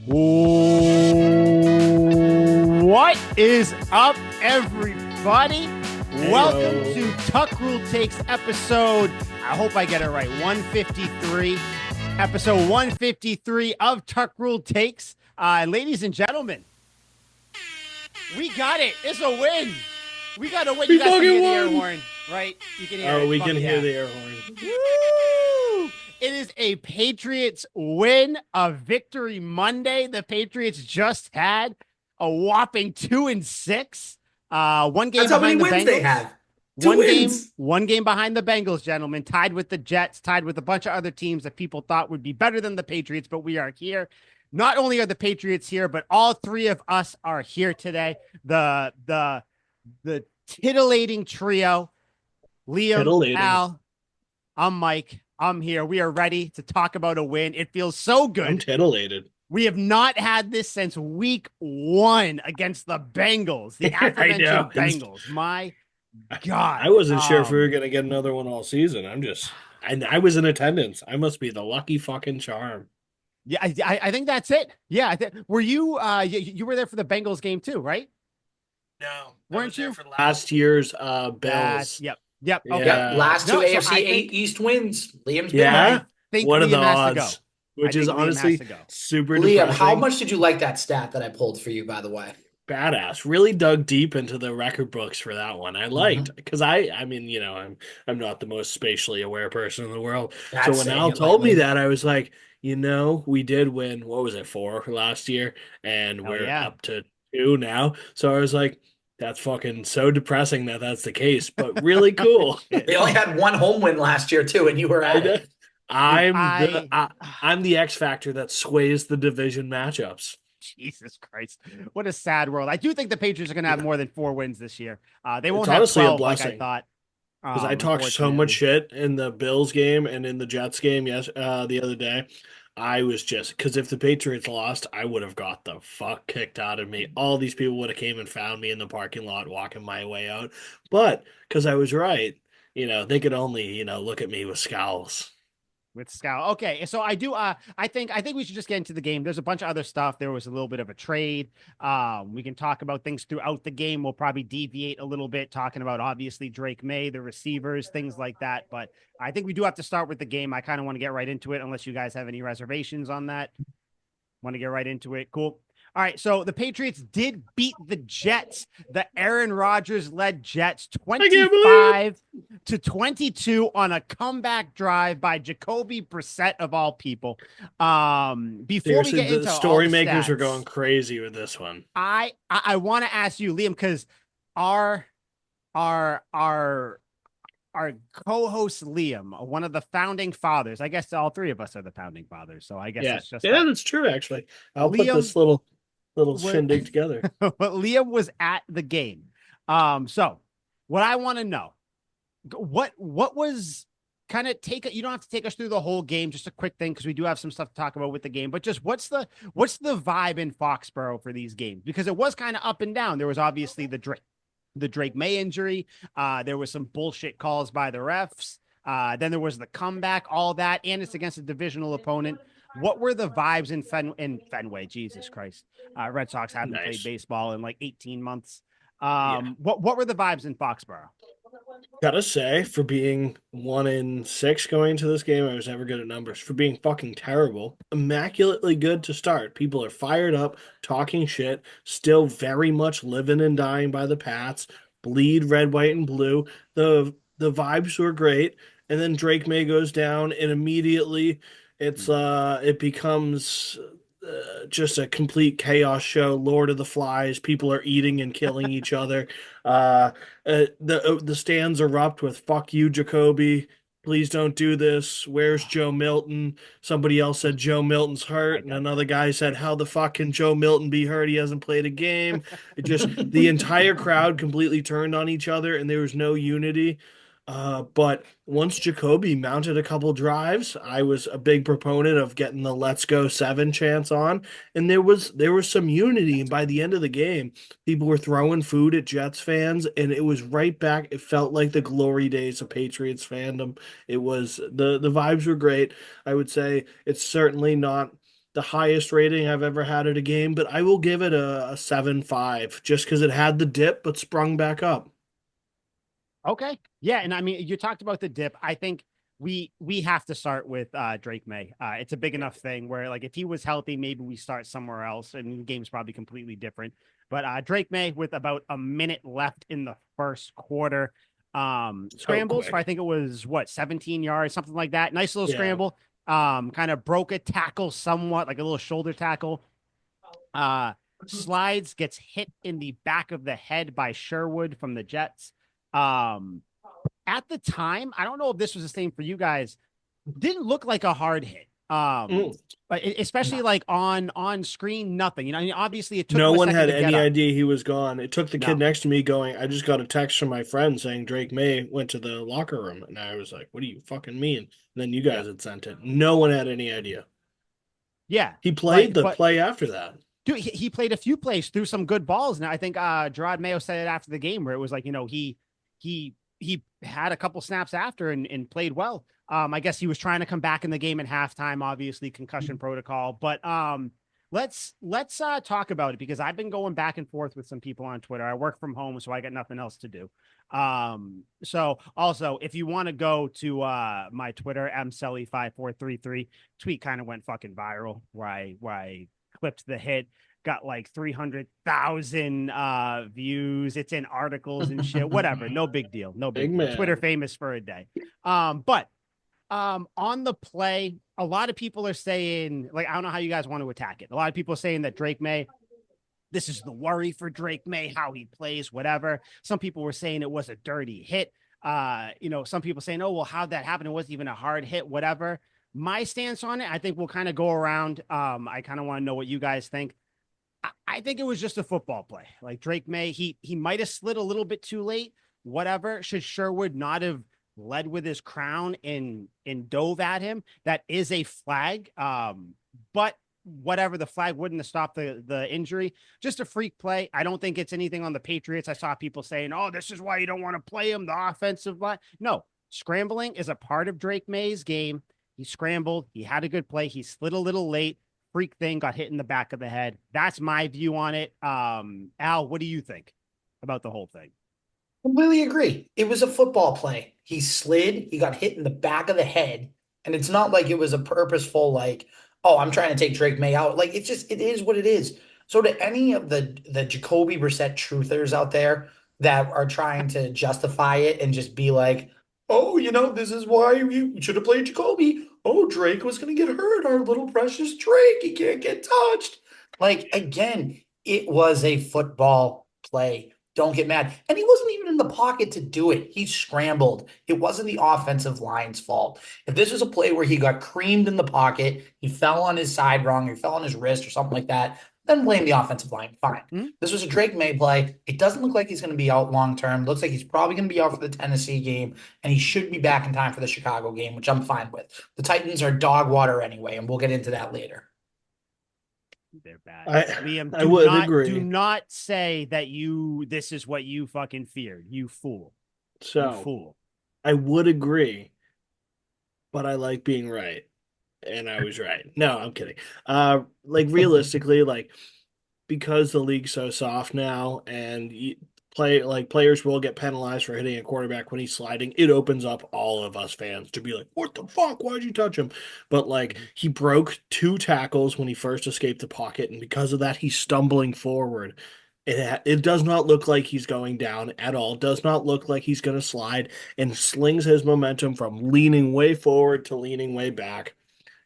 What is up, everybody? Hey-o. Welcome to Tuck Rule Takes episode, I hope I get it right, 153. Episode 153 of Tuck Rule Takes. Ladies and gentlemen, we got it. It's a win. We got a win. You guys can hear the air horn, right? You can hear it. We can hear the air horn. Woo! It is a Patriots win, a victory Monday. The Patriots just had a whopping 2-6. One game That's how many behind the wins Bengals. they have. Two wins. One game behind the Bengals, gentlemen, tied with the Jets, tied with a bunch of other teams that people thought would be better than the Patriots, but we are here. Not only are the Patriots here, but all three of us are here today. The titillating trio, Liam, Al, I'm Mike. I'm here. We are ready to talk about a win. It feels so good. I'm titillated. We have not had this since week 1 against the Bengals. The aforementioned Bengals. My God. I wasn't sure if we were going to get another one all season. I was in attendance. I must be the lucky fucking charm. Yeah, I think that's it. Yeah. Were you, you were there for the Bengals game too, right? No. Weren't you? For last year's Bills. Yep. Yep. Yeah. Last two No, so AFC I think- East wins. Liam's been Yeah. right. Think What are Liam the has to go. odds? Which I is think Liam honestly has to go. super Liam, depressing. how much did you like that stat that I pulled for you, by the way? Badass. Really dug deep into the record books for that one. I liked because I mean, you know, I'm not the most spatially aware person in the world. That's So when saying Al it told me lightly. that, I was like, you know, we did win. What was it, 4 last year, and Hell we're yeah. up to 2 now. So I was like, that's fucking so depressing that that's the case, but really cool. They only had one home win last year, too, and you were at it. I'm the X factor that sways the division matchups. Jesus Christ. What a sad world. I do think the Patriots are going to have more than 4 wins this year. They won't It's have honestly a 12 like I blessing. thought. Because I talked so much Unfortunately. shit in the Bills game and in the Jets game the other day. I was just because if the Patriots lost, I would have got the fuck kicked out of me. All these people would have came and found me in the parking lot walking my way out. But because I was right, you know, they could only, you know, look at me with scowls. With Scout. Okay, so I do I think we should just get into the game. There's a bunch of other stuff. There was a little bit of a trade. We can talk about things throughout the game. We'll probably deviate a little bit, talking about obviously Drake Maye, the receivers, things like that. But I think we do have to start with the game. I kind of want to get right into it, unless you guys have any reservations on that. Want to get right into it? Cool. All right, so the Patriots did beat the Jets, the Aaron Rodgers-led Jets, 25-22 on a comeback drive by Jacoby Brissett of all people. Before Seriously, we get into the all story the makers are stats, going crazy with this one. I want to ask you, Liam, because our our co-host Liam, one of the founding fathers. I guess all three of us are the founding fathers. So I guess Yeah, it's just yeah, that's true. Actually, I'll put Liam this little was- shindig together. but Liam was at the game. So what I want to know, what was kind of you don't have to take us through the whole game, just a quick thing, because we do have some stuff to talk about with the game, but just what's the vibe in Foxborough for these games? Because it was kind of up and down. There was obviously the Drake Maye injury. There was some bullshit calls by the refs. Then there was the comeback, all that, and it's against a divisional opponent. What were the vibes in Fenway? Jesus Christ. Red Sox haven't played baseball in like 18 months. What were the vibes in Foxborough? Gotta say, for being 1-6 going into this game, I was never good at numbers. For being fucking terrible, immaculately good to start. People are fired up, talking shit, still very much living and dying by the Pats. Bleed red, white, and blue. The vibes were great, and then Drake May goes down, and immediately it becomes just a complete chaos show. Lord of the Flies. People are eating and killing each other. The stands erupt with "Fuck you, Jacoby. Please don't do this. Where's Joe Milton?" Somebody else said Joe Milton's hurt, and another guy said, "How the fuck can Joe Milton be hurt? He hasn't played a game." It just the entire crowd completely turned on each other, and there was no unity. But once Jacoby mounted a couple drives, I was a big proponent of getting the "Let's Go 7" chants on, and there was some unity. And by the end of the game, people were throwing food at Jets fans, and it was right back. It felt like the glory days of Patriots fandom. It was the vibes were great. I would say it's certainly not the highest rating I've ever had at a game, but I will give it a 7.5 just because it had the dip but sprung back up. Okay. Yeah, and I mean, you talked about the dip. I think we have to start with Drake Maye. It's a big enough thing where like if he was healthy, maybe we start somewhere else and the game's probably completely different. But Drake Maye with about a minute left in the first quarter. Scrambles for I quick. think it was what 17 yards, something like that. Nice little Yeah. scramble. Kind of broke a tackle somewhat, like a little shoulder tackle. Slides, gets hit in the back of the head by Sherwood from the Jets. Um, at the time, I don't know if this was the same for you guys. Didn't look like a hard hit. Mm. But especially like on screen, nothing. You know, I mean, obviously it took No him a one second had to get any up. idea he was gone. It took the kid No, next to me going, I just got a text from my friend saying Drake Maye went to the locker room. And I was like, what do you fucking mean? And then you yeah, guys had sent it. No one had any idea. yeah. He played Like, the but play after that. dude, he played a few plays through some good balls. And I think Gerard Mayo said it after the game where it was like, you know, he had a couple snaps after and played well. I guess he was trying to come back in the game at halftime, obviously concussion protocol. But let's talk about it because I've been going back and forth with some people on Twitter. I work from home, so I got nothing else to do. So also if you want to go to my Twitter, mselly5433, tweet kind of went fucking viral where I clipped the hit, got like 300,000 views. It's in articles and shit. Whatever. No big deal. No Big big deal. Twitter man. famous for a day. But on the play, a lot of people are saying, like, I don't know how you guys want to attack it. A lot of people are saying that Drake Maye, this is the worry for Drake Maye, how he plays, whatever. Some people were saying it was a dirty hit. You know, some people saying, oh, well, how'd that happen? It wasn't even a hard hit, whatever. My stance on it, I think we'll kind of go around. I kind of want to know what you guys think. I think it was just a football play. Like Drake Maye, he might have slid a little bit too late. Whatever. Should Sherwood not have led with his crown and dove at him? That is a flag. But whatever, the flag wouldn't have stopped the injury. Just a freak play. I don't think it's anything on the Patriots. I saw people saying, "Oh, this is why you don't want to play him." The offensive line. No, scrambling is a part of Drake Maye's game. He scrambled. He had a good play. He slid a little late, freak thing, got hit in the back of the head. That's my view on it. Al, what do you think about the whole thing? Completely agree. It was a football play. He slid, he got hit in the back of the head, and it's not like it was a purposeful, like, oh, I'm trying to take Drake May out. Like, it's just, it is what it is. So to any of the Jacoby Brissett truthers out there that are trying to justify it and just be like, oh, this is why you should have played Jacoby. Oh, Drake was gonna get hurt. Our little precious Drake, he can't get touched. Like, again, it was a football play. Don't get mad. And he wasn't even in the pocket to do it. He scrambled. It wasn't the offensive line's fault. If this was a play where he got creamed in the pocket, he fell on his side wrong, or he fell on his wrist or something like that, then blame the offensive line. Fine. Hmm? This was a Drake May play. It doesn't look like he's going to be out long term. Looks like he's probably going to be out for the Tennessee game, and he should be back in time for the Chicago game, which I'm fine with. The Titans are dog water anyway, and we'll get into that later. They're bad. I Liam, I would agree. do not say that this is what you fucking feared. You fool. You So fool. I would agree, but I like being right. And I was right. No, I'm kidding. Like realistically, like because the league's so soft now and players will get penalized for hitting a quarterback when he's sliding, it opens up all of us fans to be like, what the fuck, why'd you touch him? But like he broke two tackles when he first escaped the pocket, and because of that he's stumbling forward. It does not look like he's going down at all. Does not look like he's going to slide, and slings his momentum from leaning way forward to leaning way back.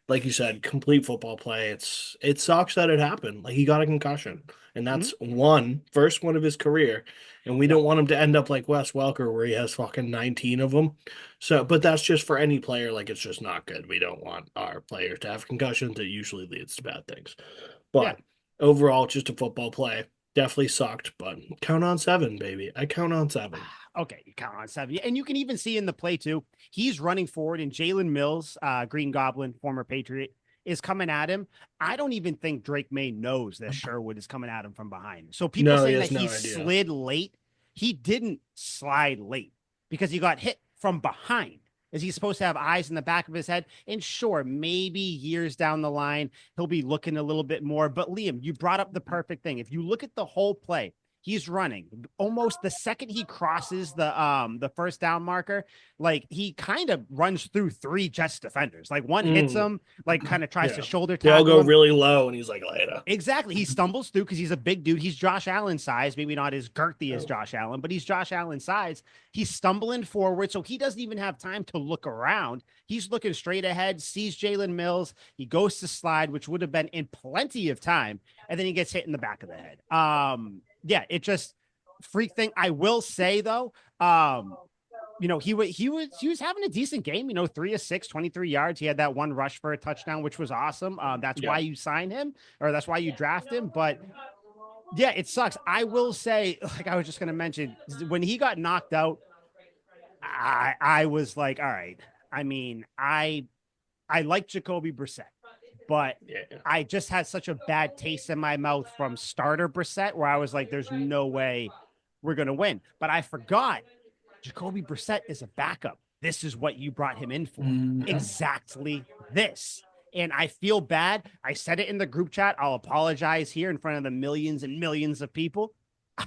Like you said, complete football play. It sucks that it happened. Like he got a concussion, and Mhm. that's first one of his career. And we Yep. don't want him to end up like Wes Welker, where he has fucking 19 of them. So, but that's just for any player. Like it's just not good. We don't want our players to have concussions. It usually leads to bad things. Yeah. But overall, just a football play. Definitely sucked, but count on seven, baby. I count on seven. Okay, you count on seven. And you can even see in the play too, he's running forward and Jalen Mills, Green Goblin, former Patriot, is coming at him. I don't even think Drake Maye knows that Sherwood is coming at him from behind. So people No, he saying that has no he idea. slid late, he didn't slide late because he got hit from behind. Is he supposed to have eyes in the back of his head? And sure, maybe years down the line, he'll be looking a little bit more. But Liam, you brought up the perfect thing. If you look at the whole play, he's running almost the second he crosses the first down marker, like he kind of runs through 3 Jets defenders. Like one hits him, like kind of tries to shoulder They all tackle go him. really low, and he's like, later. Exactly. He stumbles through because he's a big dude. He's Josh Allen size, maybe not as girthy as Josh Allen, but he's Josh Allen size. He's stumbling forward, so he doesn't even have time to look around. He's looking straight ahead, sees Jalen Mills. He goes to slide, which would have been in plenty of time, and then he gets hit in the back of the head. Yeah, it just freak thing. I will say though, he was having a decent game, 3 of 6, 23 yards. He had that one rush for a touchdown, which was awesome. That's why you sign him, or that's why you draft him. But yeah, it sucks. I will say, like I was just going to mention, when he got knocked out, I was like, all right. I mean, I like Jacoby Brissett, but I just had such a bad taste in my mouth from starter Brissett where I was like, there's no way we're going to win. But I forgot Jacoby Brissett is a backup. This is what you brought him in for. Exactly this. And I feel bad. I said it in the group chat. I'll apologize here in front of the millions and millions of people.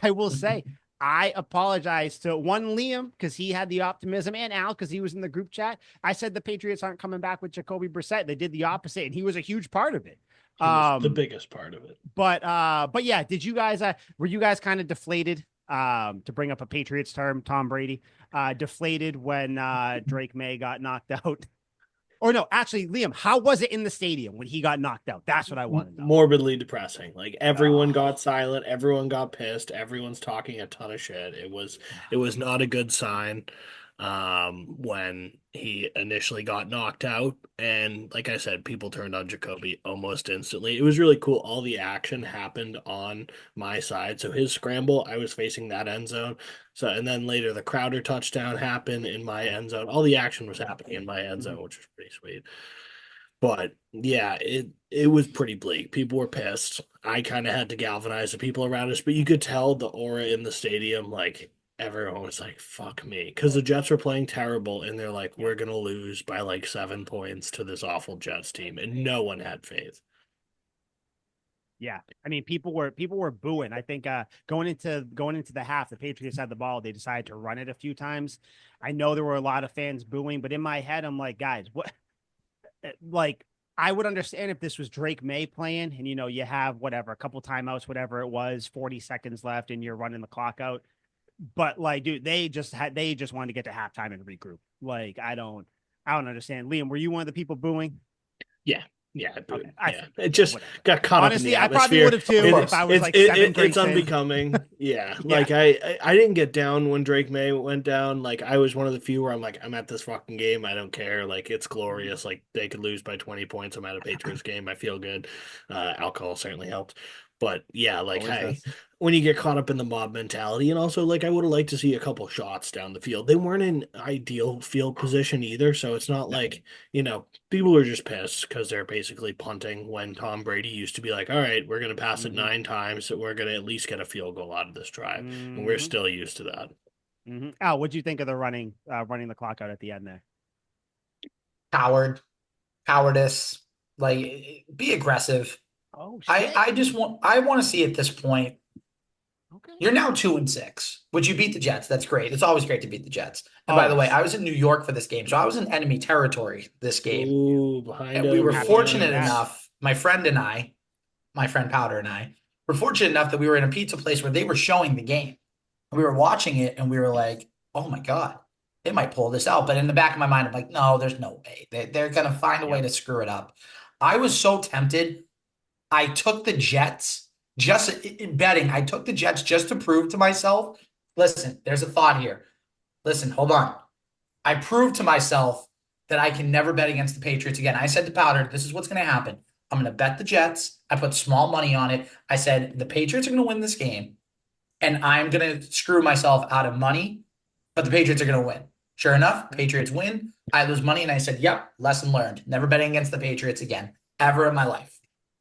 I will say, I apologize to Liam because he had the optimism, and Al because he was in the group chat. I said the Patriots aren't coming back with Jacoby Brissett. They did the opposite, and he was a huge part of it. He was the biggest part of it. But yeah, did you guys were you guys kind of deflated? To bring up a Patriots term, Tom Brady, deflated when Drake Maye got knocked out. Or no, actually, Liam, how was it in the stadium when he got knocked out? That's what I want to know. Morbidly depressing. Like everyone got silent, everyone got pissed, everyone's talking a ton of shit. It was not a good sign when he initially got knocked out. And like I said, people turned on Jacoby almost instantly. It was really cool. All the action happened on my side. So his scramble, I was facing that end zone. So, and then later the Crowder touchdown happened in my end zone. All the action was happening in my end zone, which was pretty sweet. But yeah, it was pretty bleak. People were pissed. I kind of had to galvanize the people around us, but you could tell the aura in the stadium, like everyone was like, fuck me. Because the Jets were playing terrible, and they're like, we're going to lose by like 7 points to this awful Jets team. And no one had faith. Yeah. I mean, people were booing. I think going into the half, the Patriots had the ball. They decided to run it a few times. I know there were a lot of fans booing, but in my head, I'm like, guys, what? Like, I would understand if this was Drake Maye playing and, you have whatever, a couple timeouts, whatever it was, 40 seconds left and you're running the clock out. But like, dude, they just wanted to get to halftime and regroup. Like, I don't understand. Liam, were you one of the people booing? Yeah. Yeah, okay. It just got caught Honestly, up in the atmosphere. I probably would have too if I was like it's unbecoming. Yeah, like I didn't get down when Drake Maye went down. Like I was one of the few where I'm like, I'm at this fucking game. I don't care. Like it's glorious. Like they could lose by 20 points. I'm at a Patriots game. I feel good. Alcohol certainly helped. But yeah, like when you get caught up in the mob mentality, and also like I would have liked to see a couple shots down the field. They weren't in ideal field position either, so it's not like people are just pissed because they're basically punting when Tom Brady used to be like, all right, we're gonna pass it 9 times, so we're gonna at least get a field goal out of this drive, and we're still used to that. Al, what'd you think of the running the clock out at the end there? Cowardice, like be aggressive. Oh, shit. I want to see at this point. Okay. You're now 2-6. Would you beat the Jets? That's great. It's always great to beat the Jets. And by the way, I was in New York for this game, so I was in enemy territory this game. Ooh, and we were fortunate enough, my friend Powder and I, were fortunate enough that we were in a pizza place where they were showing the game. We were watching it, and we were like, oh my God, they might pull this out. But in the back of my mind, I'm like, no, there's no way. They're going to find a way to screw it up. I was so tempted. I took the Jets just in betting. I took the Jets just to prove to myself. Listen, there's a thought here. Listen, hold on. I proved to myself that I can never bet against the Patriots again. I said to Powder, this is what's going to happen. I'm going to bet the Jets. I put small money on it. I said the Patriots are going to win this game, and I'm going to screw myself out of money, but the Patriots are going to win. Sure enough, Patriots win. I lose money, and I said, yep, lesson learned. Never betting against the Patriots again, ever in my life.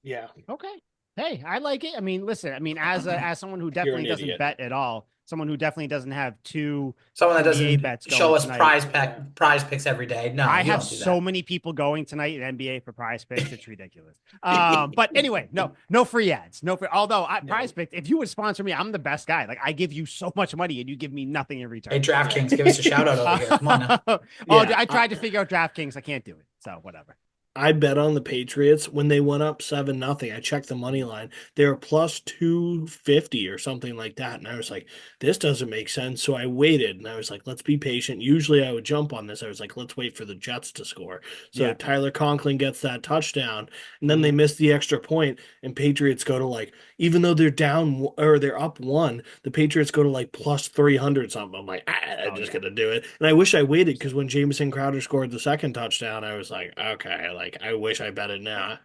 Yeah. Okay. Hey, I like it. I mean, listen, as someone who definitely doesn't bet at all, someone who definitely doesn't have two Someone that NBA doesn't bets show going us tonight. prize picks every day. No, I you have don't do so that. many people going tonight in NBA for prize picks. It's ridiculous. But anyway, no free ads. No free, although prize No. picks, if you would sponsor me, I'm the best guy. Like I give you so much money and you give me nothing in Hey, return. DraftKings, give us a shout out over here. Come on now. Oh, Yeah, I tried to figure out DraftKings. I can't do it. So whatever. I bet on the Patriots when they went up 7-0. I checked the money line. They were plus 250 or something like that. And I was like, this doesn't make sense. So I waited and I was like, let's be patient. Usually I would jump on this. I was like, let's wait for the Jets to score. So Yeah. Tyler Conklin gets that touchdown and then they Mhm. miss the extra point and Patriots go to like, even though they're down or they're up one, the Patriots go to like plus 300 something. I'm like, I'm Oh just yeah. going to do it. And I wish I waited because when Jamison Crowder scored the second touchdown, I was like, okay, like I wish I bet it now.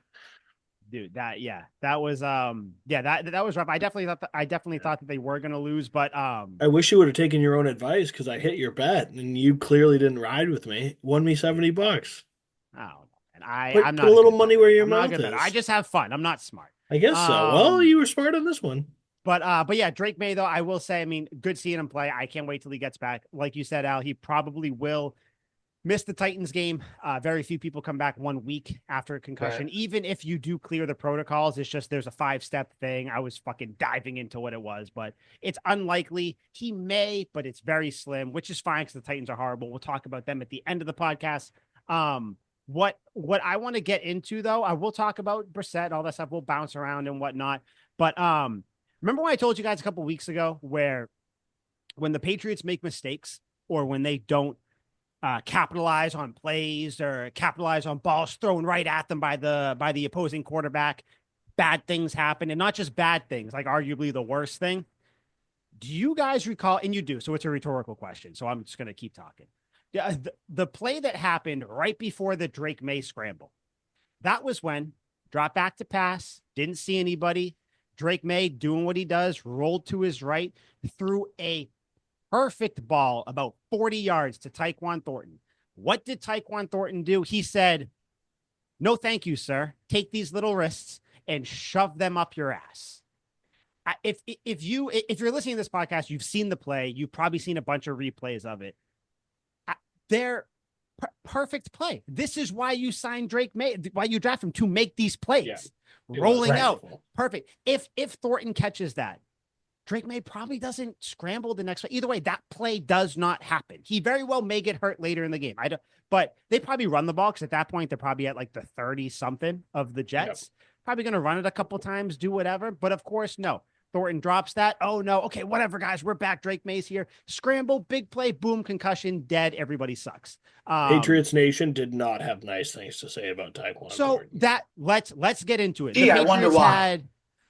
Dude, that was that was rough. I definitely thought that they were gonna lose, but I wish you would have taken your own advice because I hit your bet and you clearly didn't ride with me. Won me $70. I don't know. And I'm Put not a a little good money better. where your I'm not a mouth good better. I is. just have fun. I'm not smart. I guess so. Well, Um, you were smart on this one. but yeah, Drake May though, I will say, I mean, good seeing him play. I can't wait till he gets back. Like you said, Al, he probably will miss the Titans game. Very few people come back 1 week after a concussion. Right. Even if you do clear the protocols, it's just there's a 5-step thing. I was fucking diving into what it was, but it's unlikely. He may, but it's very slim, which is fine because the Titans are horrible. We'll talk about them at the end of the podcast. What I want to get into though, I will talk about Brissett and all that stuff. We'll bounce around and whatnot. But remember when I told you guys a couple weeks ago where when the Patriots make mistakes or when they don't capitalize on plays or capitalize on balls thrown right at them by the opposing quarterback, bad things happen, and not just bad things, like arguably the worst thing. Do you guys recall? And you do, so it's a rhetorical question. So I'm just going to keep talking. The play that happened right before the Drake Maye scramble, that was when drop back to pass, didn't see anybody. Drake Maye doing what he does, rolled to his right, threw a perfect ball about 40 yards to Tyquan Thornton. What did Tyquan Thornton do? He said, no, thank you, sir. Take these little wrists and shove them up your ass. If you're listening to this podcast, you've seen the play. You've probably seen a bunch of replays of it. They're perfect play. This is why you signed Drake Maye, why you draft him to make these plays. Yeah, rolling right. out, perfect. If Thornton catches that, Drake Maye probably doesn't scramble the next play. Either way, that play does not happen. He very well may get hurt later in the game. But they probably run the ball because at that point they're probably at like the 30 something of the Jets. Yep. Probably going to run it a couple times, do whatever. But of course, no. Thornton drops that. Oh no. Okay, whatever, guys. We're back. Drake Maye's here. Scramble, big play, boom, concussion, dead. Everybody sucks. Patriots Nation did not have nice things to say about Tyquan Thornton. That let's get into it. Gee, I wonder why.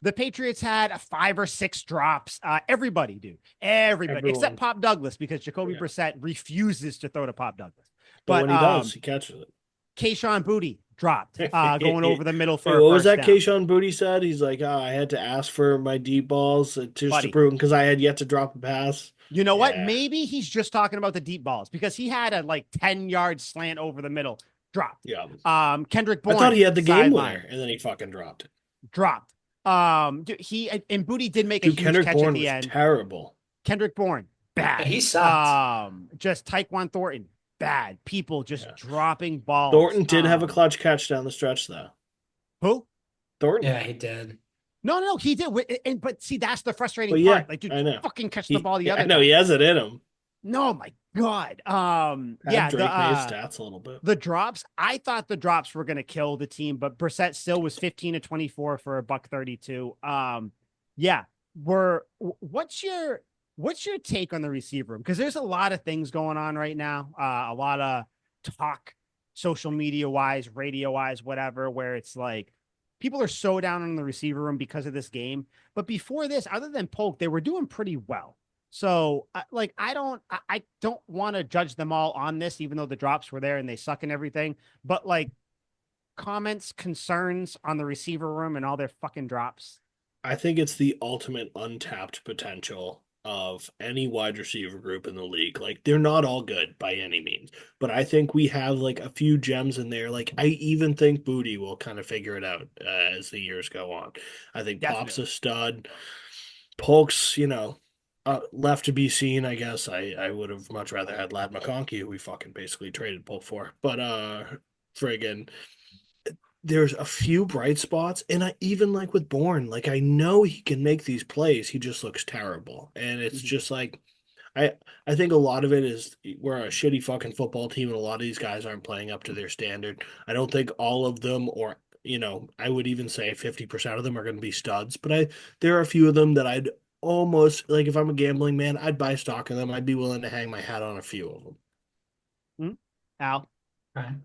The Patriots had 5 or 6 drops. Everybody, dude. Everybody. Except Pop Douglas, because Jacoby Brissett refuses to throw to Pop Douglas. But when he does, he catches it. Kayshon Boutte dropped, going over the middle for what was that down. Kayshon Boutte said? He's like, I had to ask for my deep balls just to prove because I had yet to drop a pass. You know what? Maybe he's just talking about the deep balls because he had a like 10-yard slant over the middle. Dropped. Yeah. Kendrick Bourne. I thought he had the game winner, and then he fucking dropped it. Dropped. He and Boutte did make a huge Kendrick catch Bourne at the was end. Terrible. Kendrick Bourne, bad. Yeah, he sucked. Just Tyquan Thornton, bad. People just dropping balls. Thornton did have a clutch catch down the stretch, though. Who? Thornton. Yeah, he did. No, he did. But see, that's the frustrating part. Like, dude, I know. fucking catch the ball the other. I know he has it in him. No, my God. Drake Maye's stats a little bit. The drops, I thought the drops were going to kill the team, but Brissett still was 15 to 24 for $132. Yeah. What's your take on the receiver room? Because there's a lot of things going on right now. A lot of talk, social media wise, radio wise, whatever, where it's like people are so down on the receiver room because of this game. But before this, other than Polk, they were doing pretty well. So I don't want to judge them all on this, even though the drops were there and they suck and everything, but like comments, concerns on the receiver room and all their fucking drops. I think it's the ultimate untapped potential of any wide receiver group in the league. Like, they're not all good by any means, but I think we have like a few gems in there. Like, I even think Boutte will kind of figure it out as the years go on. I think Pop's a stud. Polk's, Left to be seen, I guess. I would have much rather had Lad McConkey, who we fucking basically traded Pope for. But friggin', there's a few bright spots, and I even like with Bourne, like I know he can make these plays. He just looks terrible, and it's Mhm. just like I I think a lot of it is we're a shitty fucking football team, and a lot of these guys aren't playing up to their standard. I don't think all of them, or I would even say 50% of them are going to be studs, but there are a few of them that I'd almost like if I'm a gambling man, I'd buy stock in them. I'd be willing to hang my hat on a few of them. Mhm. Al. Right.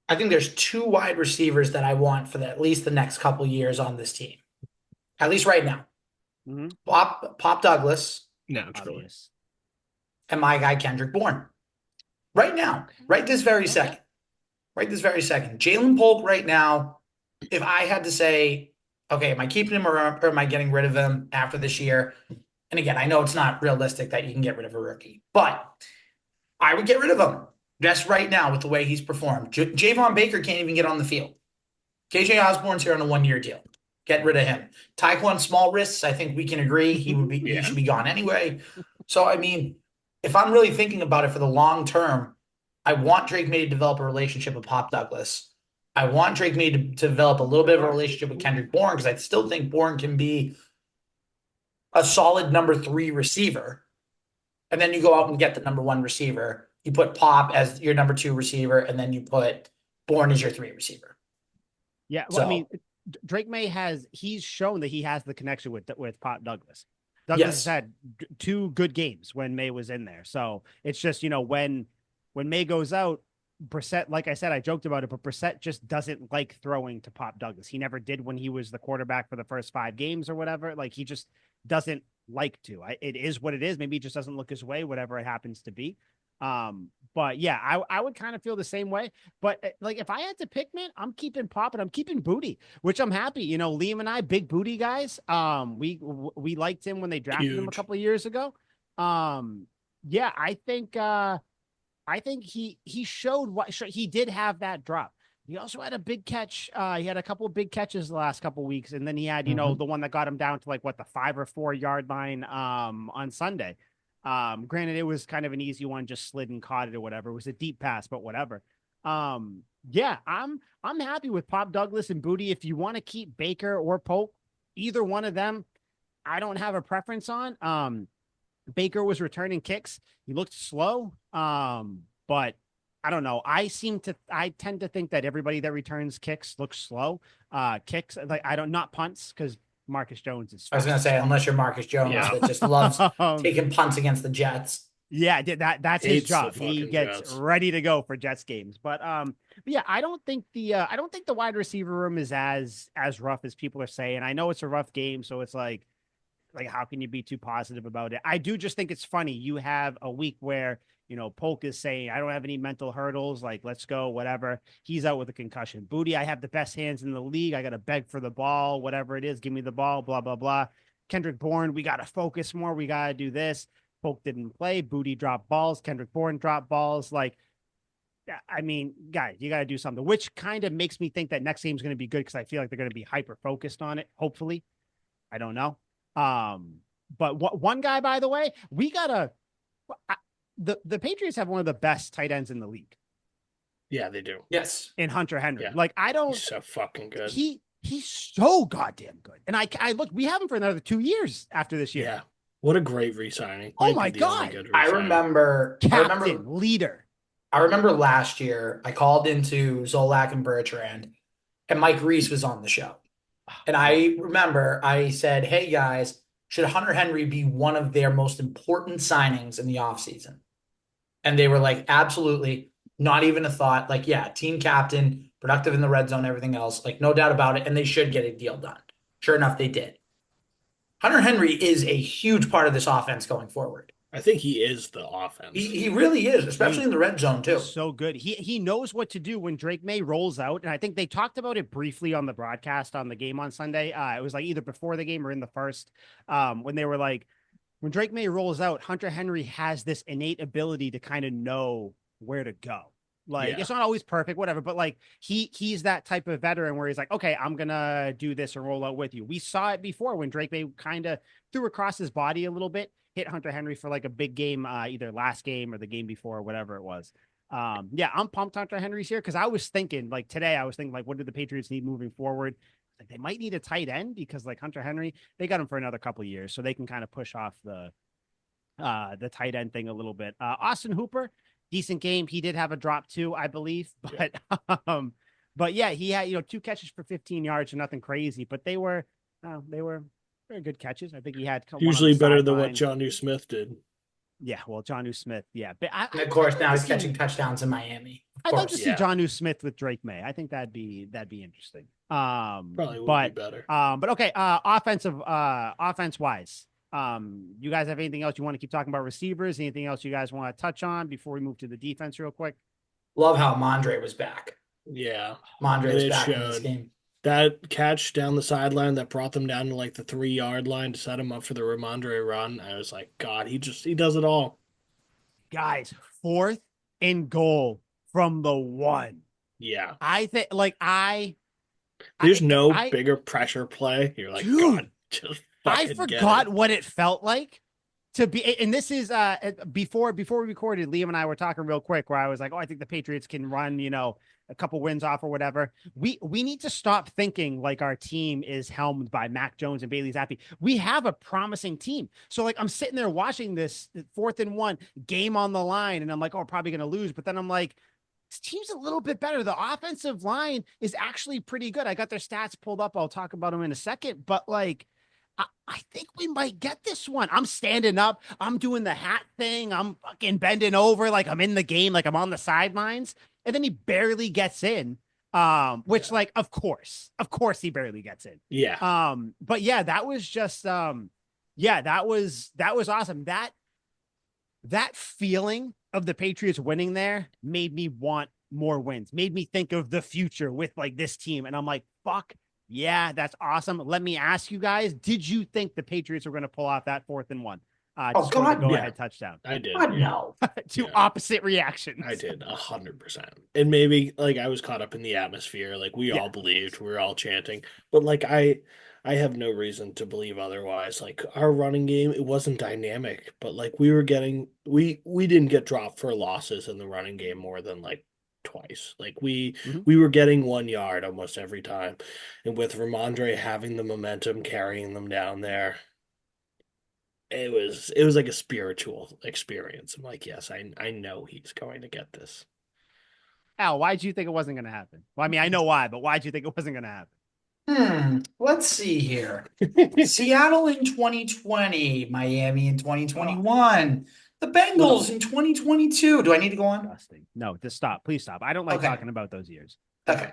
I think there's two wide receivers that I want for at least the next couple years on this team. At least right now. Mm-hmm. Pop Douglas Naturally. Obvious. and my guy Kendrick Bourne. Right now, right this very second. Right this very second. Jalen Polk right now, if I had to say, okay, am I keeping him or am I getting rid of him after this year? And again, I know it's not realistic that you can get rid of a rookie, but I would get rid of him just right now with the way he's performed. Javon Baker can't even get on the field. KJ Osborne's here on a 1 year deal. Get rid of him. Tyquan small wrists, I think we can agree he Yeah. should be gone anyway. So I mean, if I'm really thinking about it for the long term, I want Drake May to develop a relationship with Pop Douglas. I want Drake May to develop a little bit of a relationship with Kendrick Bourne because I still think Bourne can be a solid number 3 receiver. And then you go out and get the number 1 receiver. You put Pop as your number 2 receiver, and then you put Bourne as your 3 receiver. Yeah, well, I mean, So Drake May he's shown that he has the connection with Pop Douglas. Douglas has yes, had two good games when May was in there. So it's just, when May goes out, Brissett, like I said, I joked about it, but Brissett just doesn't like throwing to Pop Douglas. He never did when he was the quarterback for the first 5 games or whatever. Like he just doesn't like to. It is what it is. Maybe it just doesn't look his way, whatever it happens to be. But yeah, I would kind of feel the same way. But like if I had to pick, man, I'm keeping Pop and I'm keeping Booty, which I'm happy. Liam and I, big Booty guys. We liked him when they drafted him a Huge. couple of years ago. Yeah, I think he showed what he did have that drop. He also had a big catch. He had a couple of big catches the last couple of weeks, and then he had, the one that got him down to like what the 5 or 4 yard line on Sunday. Granted, it was kind of an easy one, just slid and caught it or whatever. It was a deep pass, but whatever. Yeah, I'm happy with Pop Douglas and Booty. If you want to keep Baker or Pope, either one of them, I don't have a preference on. Baker was returning kicks. He looked slow. But I don't know. I tend to think that everybody that returns kicks looks slow. Kicks, like not punts, because Marcus Jones is I was fast going to as say, fuck. unless you're Marcus Jones Yeah. that just loves Um, taking punts against the Jets. yeah, that's his Hates the job. He fucking gets Jets. ready to go for Jets games. But yeah, I don't think the wide receiver room is as rough as people are saying. I know it's a rough game, so it's like how can you be too positive about it? I do just think it's funny. You have a week where Polk is saying I don't have any mental hurdles, like let's go, whatever. He's out with a concussion. Booty, I have the best hands in the league. I got to beg for the ball, whatever it is. Give me the ball, blah blah blah. Kendrick Bourne, we got to focus more. We got to do this. Polk didn't play. Booty dropped balls. Kendrick Bourne dropped balls. Like, I mean, guys, you got to do something, which kind of makes me think that next game's going to be good because I feel like they're going to be hyper focused on it. Hopefully, I don't know. Um, but one guy, by the way, we gotta the Patriots have one of the best tight ends in the league Yeah, they do. Yes. in Hunter Henry. Yeah. Like I don't He's so fucking good. he's so goddamn good. And I look, we have him for another 2 years after this year. Yeah. What a great re-signing. Oh Might my be the only God. good I re-signing. remember Captain, leader. I remember last year I called into Zolak and Bertrand and Mike Reese was on the show. And I remember I said, "Hey guys, should Hunter Henry be one of their most important signings in the offseason?" And they were like, "Absolutely, not even a thought." Like, yeah, team captain, productive in the red zone, everything else, like no doubt about it, and they should get a deal done. Sure enough, they did. Hunter Henry is a huge part of this offense going forward. I think he is the offense. He really is, especially Dude, in the red zone too. So good. He knows what to do when Drake May rolls out. And I think they talked about it briefly on the broadcast on the game on Sunday. It was like either before the game or in the first, when they were like, when Drake May rolls out, Hunter Henry has this innate ability to kind of know where to go. Like, Yeah. it's not always perfect, whatever, but like he's that type of veteran where he's like, okay, I'm gonna do this and roll out with you. We saw it before when Drake Maye kind of threw across his body a little bit, hit Hunter Henry for like a big game, either last game or the game before, or whatever it was. Yeah, I'm pumped Hunter Henry's here because I was thinking like today, I was thinking like, what do the Patriots need moving forward? Like they might need a tight end because like Hunter Henry, they got him for another couple of years, so they can kind of push off the tight end thing a little bit. Austin Hooper, decent game. He did have a drop too, I believe, but yeah, he had 2 catches for 15 yards, or nothing crazy, but they were very good catches. I think he had one on Usually the better than what sideline. Jonnu Smith did. Yeah, well, Jonnu Smith, yeah, but And of course, I'd like now to he's see, catching touchdowns in Miami. Of I'd like to course. see Yeah. Jonnu Smith with Drake Maye. I think that'd be interesting. Probably would be But better. okay, offense wise. You guys have anything else you want to keep talking about receivers? Anything else you guys want to touch on before we move to the defense real quick? Love how Mondre was back. Yeah. Mondre And is it back in this showed. game. That catch down the sideline that brought them down to like the 3-yard line to set him up for the Ramondre run. I was like, God, he does it all. Guys, 4th and goal from the 1. Yeah. I think There's no I bigger pressure play. You're like, dude, God, just I fucking forgot get it. what it felt like to be, and this is before we recorded, Liam and I were talking real quick where I was like, oh, I think the Patriots can run, a couple wins off or whatever. We need to stop thinking like our team is helmed by Mac Jones and Bailey Zappi. We have a promising team. So like I'm sitting there watching this 4th and 1 game on the line, and I'm like, oh, we're probably gonna lose. But then I'm like, this team's a little bit better. The offensive line is actually pretty good. I got their stats pulled up. I'll talk about them in a second, but like I think we might get this one. I'm standing up. I'm doing the hat thing. I'm fucking bending over like I'm in the game, like I'm on the sidelines. And then he barely gets in. Which like, of course he barely gets in. Yeah. But yeah, that was just that was awesome. That feeling of the Patriots winning there made me want more wins, made me think of the future with like this team. And I'm like, fuck yeah, that's awesome. Let me ask you guys, did you think the Patriots were going to pull off that 4th and 1? Oh, Score the God, go-ahead touchdown. I did. God, Yeah. no. Two Yeah. opposite reactions. I did 100%. And maybe like I was caught up in the atmosphere. Like we Yeah. all believed, we were all chanting. But like I have no reason to believe otherwise. Like our running game, it wasn't dynamic, but like we were getting we didn't get dropped for losses in the running game more than like twice. Like we were getting 1 yard almost every time. And with Ramondre having the momentum carrying them down there, it was like a spiritual experience. I'm like, yes, I know he's going to get this. Al, why'd you think it wasn't going to happen? Well, I mean, I know why, but why'd you think it wasn't going to happen? Let's see here. Seattle in 2020, Miami in 2021, the Bengals in 2022. Do I need to go on? Disgusting. No, just stop. Please stop. I don't like Okay. talking about those years. Okay.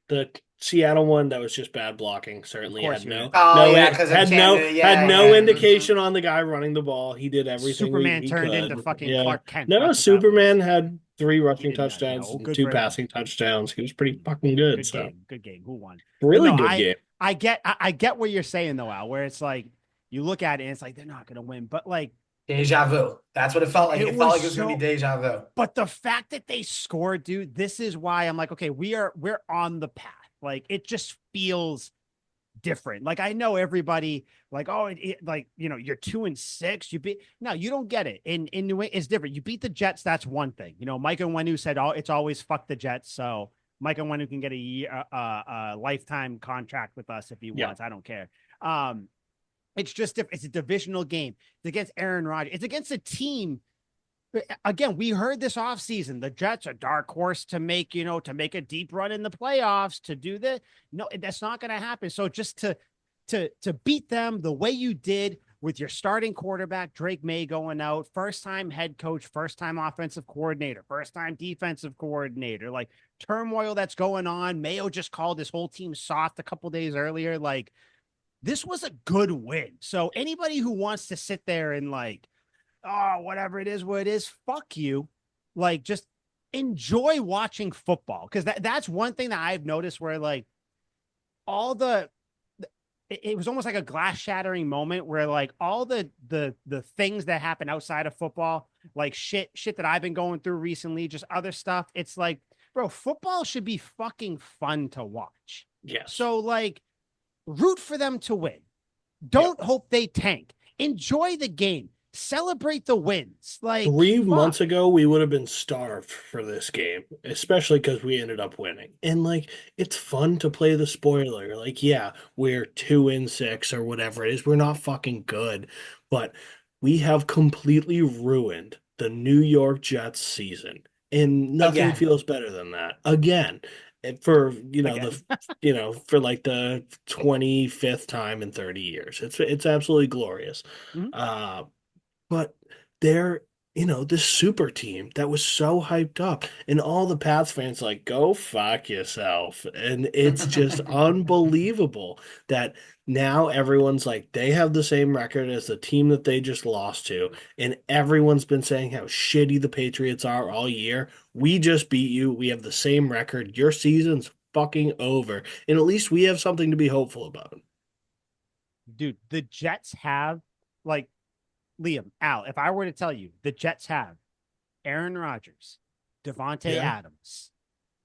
The Seattle one that was just bad blocking certainly Of course had you no did. Oh, no yeah, 'cause of had Cam no Newton. Yeah, had no yeah. indication on the guy running the ball. He did everything Superman he turned could. into fucking Yeah. Clark Kent. No, That's what that Superman was. had 3 rushing did not. touchdowns No, and good 2 for him. passing touchdowns. He was pretty fucking good. Good So game. Good game. Who won? really But no, good game. I get what you're saying though, Al, where it's like you look at it and it's like they're not gonna win. But like Deja vu. That's what it felt like. It It felt like was it was going to be deja vu. but the fact that they scored, dude, this is why I'm like, okay, we're on the path. Like it just feels different. Like I know everybody like, oh, like you're 2-6. You beat no, you don't get it. In New England, it's different. You beat the Jets, that's one thing. Mike Onwenu said, oh, it's always fuck the Jets. So Mike Onwenu can get a lifetime contract with us if he wants. I don't care. It's just different. It's a divisional game. It's against Aaron Rodgers. It's against a team. Again, we heard this offseason. The Jets are dark horse to make a deep run in the playoffs, to do this. No, that's not going to happen. So just to beat them the way you did with your starting quarterback, Drake Maye, going out, first time head coach, first time offensive coordinator, first time defensive coordinator, like turmoil that's going on. Mayo just called his whole team soft a couple days earlier. Like this was a good win. So anybody who wants to sit there and like, oh, whatever it is, what it is, fuck you. Like, just enjoy watching football. Because that's one thing that I've noticed where like all the it was almost like a glass shattering moment where like all the things that happen outside of football, like shit that I've been going through recently, just other stuff. It's like, bro, football should be fucking fun to watch. Yes. So like root for them to win. Yep. Don't hope they tank. Enjoy the game. Celebrate the wins. Like 3 months ago, we would have been starved for this game, especially because we ended up winning. And like, it's fun to play the spoiler. Like, yeah, we're 2-6 or whatever it is. We're not fucking good, but we have completely ruined the New York Jets season, and nothing Again. feels better than that. Again, and for again. for like the 25th time in 30 years, it's absolutely glorious. Mhm. Uh, but they're, this super team that was so hyped up, and all the Pats fans like, go fuck yourself. And it's just unbelievable that now everyone's like, they have the same record as the team that they just lost to. And everyone's been saying how shitty the Patriots are all year. We just beat you. We have the same record. Your season's fucking over. And at least we have something to be hopeful about. Dude, the Jets have like Liam, Al, if I were to tell you the Jets have Aaron Rodgers, Devontae Yeah. Adams,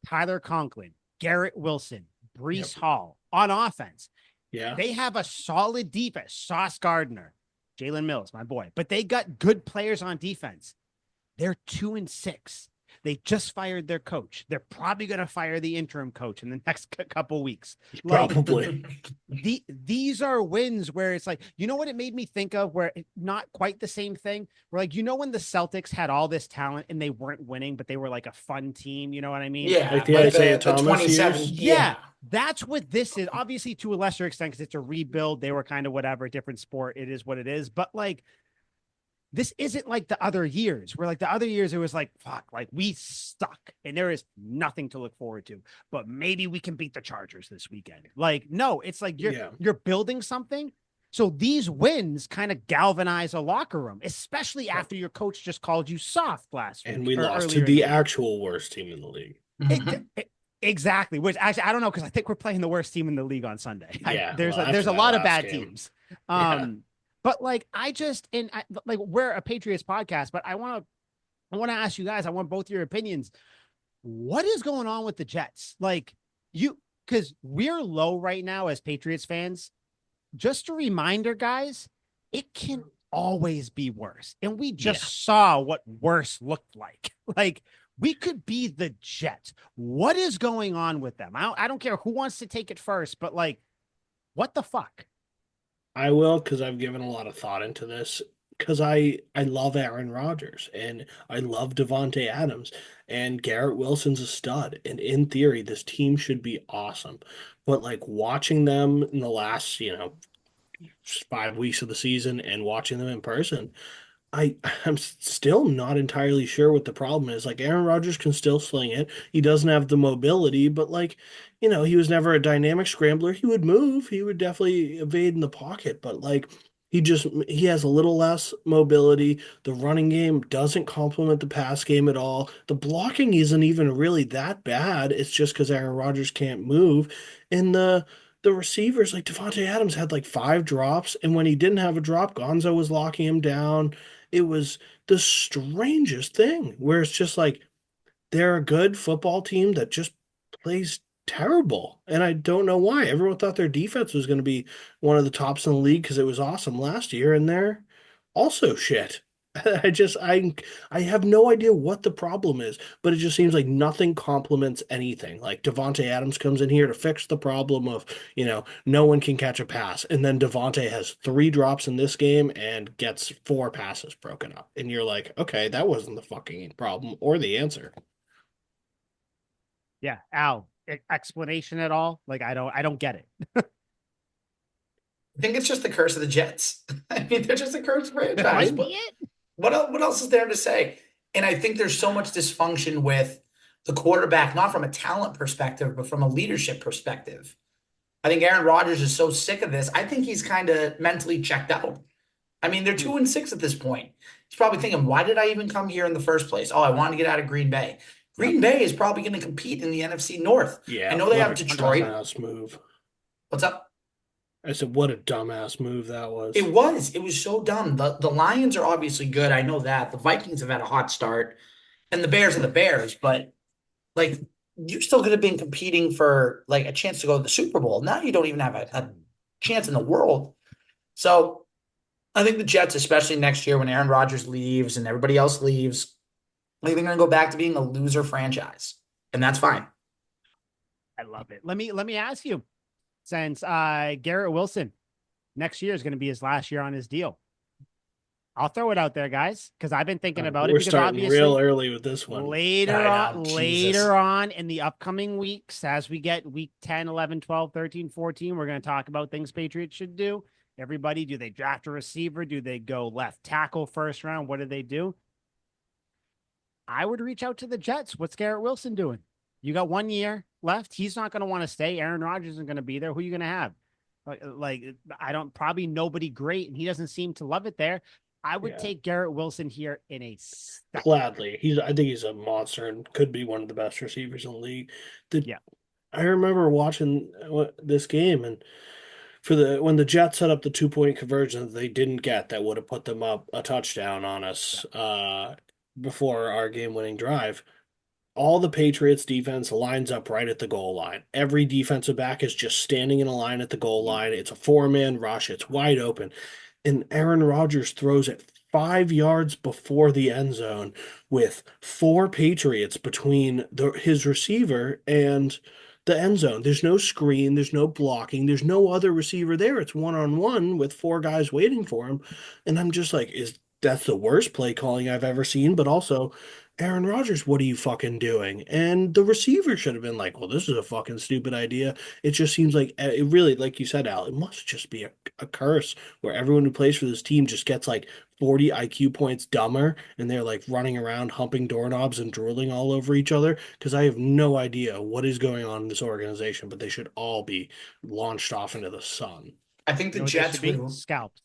Tyler Conklin, Garrett Wilson, Yep. Brees Hall on offense, Yeah. they have a solid defense. Sauce Gardner, Jalen Mills, my boy, but they got good players on defense. They're 2-6. They just fired their coach. They're probably going to fire the interim coach in the next couple weeks. Like, Probably. these are wins where it's like, you know what it made me think of, where not quite the same thing, where like, when the Celtics had all this talent and they weren't winning, but they were like a fun team, you know what I mean? Yeah, Like the like Isaiah the Thomas 27. years. Yeah, that's what this is. Obviously, to a lesser extent, because it's a rebuild. They were kind of whatever, different sport. It is what it is. But like, this isn't like the other years where like the other years it was like, fuck, like we stuck and there is nothing to look forward to, but maybe we can beat the Chargers this weekend. Like, no, it's like you're building something. So these wins kind of galvanize a locker room, especially after your coach just called you soft last week. And we or lost to earlier in the the year. actual worst team in the league. Exactly. Which actually I don't know, because I think we're playing the worst team in the league on Sunday. Yeah, There's well, a there's after a that lot of last bad game. teams. Yeah. But like like we're a Patriots podcast, but I want to ask you guys, I want both your opinions. What is going on with the Jets? Like because we're low right now as Patriots fans. Just a reminder, guys, it can always be worse. And we just saw what worse looked like. Like, we could be the Jets. What is going on with them? I don't care who wants to take it first, but like, what the fuck? I will, because I've given a lot of thought into this. Because I love Aaron Rodgers and I love Devontae Adams, and Garrett Wilson's a stud. And in theory, this team should be awesome. But like watching them in the last, 5 weeks of the season and watching them in person, I'm still not entirely sure what the problem is. Like Aaron Rodgers can still sling it. He doesn't have the mobility, but like, he was never a dynamic scrambler. He would move. He would definitely evade in the pocket, but like he has a little less mobility. The running game doesn't complement the pass game at all. The blocking isn't even really that bad. It's just because Aaron Rodgers can't move. And the receivers, like Devontae Adams had like 5 drops, and when he didn't have a drop, Gonzo was locking him down. It was the strangest thing where it's just like they're a good football team that just plays terrible. And I don't know why. Everyone thought their defense was going to be one of the tops in the league because it was awesome last year, and they're also shit. I have no idea what the problem is, but it just seems like nothing complements anything. Like Devontae Adams comes in here to fix the problem of, no one can catch a pass. And then Devontae has 3 drops in this game and gets 4 passes broken up. And you're like, okay, that wasn't the fucking problem or the answer. Yeah, Al, explanation at all? Like, I don't get it. I think it's just the curse of the Jets. I mean, they're just a cursed franchise. Might be it. What else is there to say? And I think there's so much dysfunction with the quarterback, not from a talent perspective, but from a leadership perspective. I think Aaron Rodgers is so sick of this. I think he's kind of mentally checked out. I mean, they're 2-6 at this point. He's probably thinking, why did I even come here in the first place? Oh, I wanted to get out of Green Bay. Green Bay is probably going to compete in the NFC North. Yeah, I know they have like Detroit. house move. What's up? I said, what a dumbass move that was. It was. It was so dumb. The Lions are obviously good. I know that. The Vikings have had a hot start, and the Bears are the Bears, but like you still could have been competing for like a chance to go to the Super Bowl. Now you don't even have a chance in the world. So I think the Jets, especially next year when Aaron Rodgers leaves and everybody else leaves, I think they're gonna go back to being a loser franchise. And that's fine. I love it. Let me ask you, since Garrett Wilson next year is going to be his last year on his deal. I'll throw it out there, guys, because I've been thinking about it We're because starting real obviously early with this one. I know. Jesus. later on in the upcoming weeks, as we get week 10, 11, 12, 13, 14, we're going to talk about things Patriots should do. Everybody, do they draft a receiver? Do they go left tackle first round? What do they do? I would reach out to the Jets. What's Garrett Wilson doing? You got 1 year left. He's not going to want to stay. Aaron Rodgers isn't going to be there. Who are you going to have? Like, I don't, probably nobody great, and he doesn't seem to love it there. I would Yeah. take Garrett Wilson here in a Gladly. I think he's a monster and could be one of the best receivers in the league. Yeah. I remember watching this game, and when the Jets set up the 2-point conversion that they didn't get, that would have put them up a touchdown on us before our game-winning drive. All the Patriots defense lines up right at the goal line. Every defensive back is just standing in a line at the goal line. It's a four-man rush. It's wide open. And Aaron Rodgers throws it 5 yards before the end zone with four Patriots between his receiver and the end zone. There's no screen, there's no blocking, there's no other receiver there. It's one-on-one with four guys waiting for him. And I'm just like, that's the worst play calling I've ever seen, but also Aaron Rodgers, what are you fucking doing? And the receiver should have been like, well, this is a fucking stupid idea. It just seems like it really, like you said, Al, it must just be a curse where everyone who plays for this team just gets like 40 IQ points dumber and they're like running around humping doorknobs and drooling all over each other. Because I have no idea what is going on in this organization, but they should all be launched off into the sun. I think You the know what they Jets should be? would Scalped.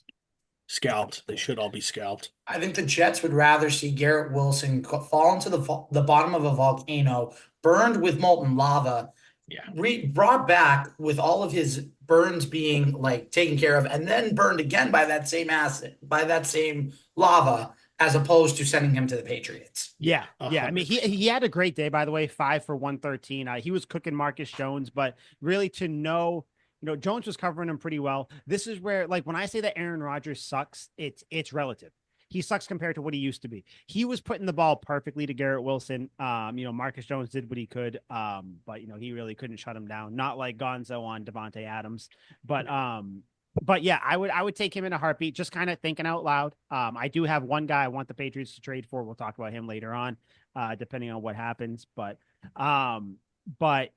Scalped. They should all be scalped. I think the Jets would rather see Garrett Wilson fall into the bottom of a volcano, burned with molten lava, Yeah. brought back with all of his burns being like taken care of, and then burned again by that same acid, by that same lava, as opposed to sending him to the Patriots. Yeah. Yeah. I mean, 100%. he had a great day, by the way, 5 for 113. He was cooking Marcus Jones, but really to know, Jones was covering him pretty well. This is where, like, when I say that Aaron Rodgers sucks, it's relative. He sucks compared to what he used to be. He was putting the ball perfectly to Garrett Wilson. Marcus Jones did what he could, but he really couldn't shut him down. Not like Gonzo on Devontae Adams, but yeah, I would take him in a heartbeat. Just kind of thinking out loud. I do have one guy I want the Patriots to trade for. We'll talk about him later on, depending on what happens. But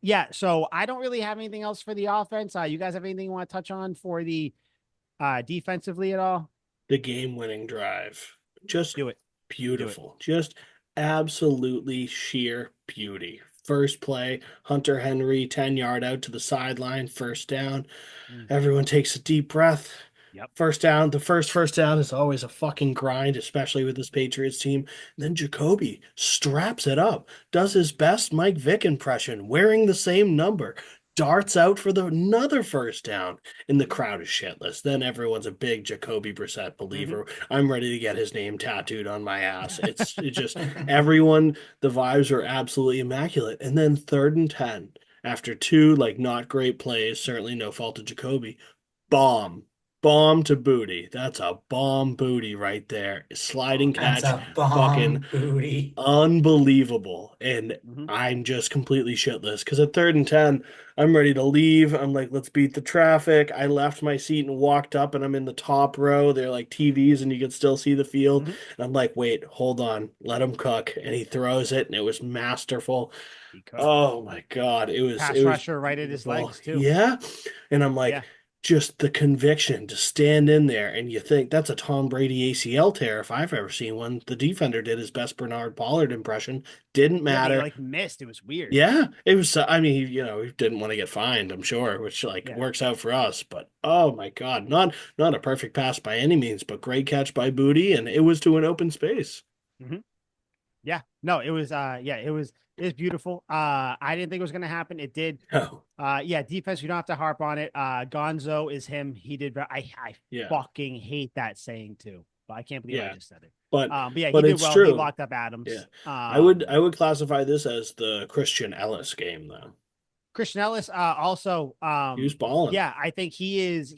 yeah, so I don't really have anything else for the offense. You guys have anything you want to touch on for the defensively at all? The game-winning drive. Just Do it. beautiful. Just absolutely sheer beauty. First play, Hunter Henry, 10-yard out to the sideline, first down. Everyone takes a deep breath. Yep. First down. The first down is always a fucking grind, especially with this Patriots team. And then Jacoby straps it up, does his best Mike Vick impression, wearing the same number, darts out for another first down, and the crowd is shitless. Then everyone's a big Jacoby Brissett believer. I'm ready to get his name tattooed on my ass. It's just everyone. The vibes are absolutely immaculate. And then 3rd and 10 after two like not great plays, certainly no fault of Jacoby. Bomb to booty. That's a bomb booty right there. Sliding That's catch, a bomb fucking booty. unbelievable. And I'm just completely shitless because at 3rd and 10, I'm ready to leave. I'm like, let's beat the traffic. I left my seat and walked up, and I'm in the top row. They're like TVs, and you can still see the field. And I'm like, wait, hold on, let him cook. And he throws it, and it was masterful. Oh my God, it was Rusher right at his legs too. Yeah, and I'm like. Yeah. Just the conviction to stand in there, and you think that's a Tom Brady ACL tear if I've ever seen one. The defender did his best Bernard Pollard impression. Didn't matter. He like missed. It was weird. Yeah, it was. I mean, he didn't want to get fined, I'm sure, which works out for us. But oh my God, not a perfect pass by any means, but great catch by Booty, and it was to an open space. Yeah, no, it was. It was It's beautiful. I didn't think it was going to happen. It did. Oh, Yeah, defense, you don't have to harp on it. Gonzo is him. He did. I yeah, fucking hate that saying too, but I can't believe I yeah. just said it. But But yeah, he but did it's well. He true. locked up Yeah. Adams. I would classify this as the Christian Ellis game though. Christian Ellis, also, He was balling. yeah, I think he's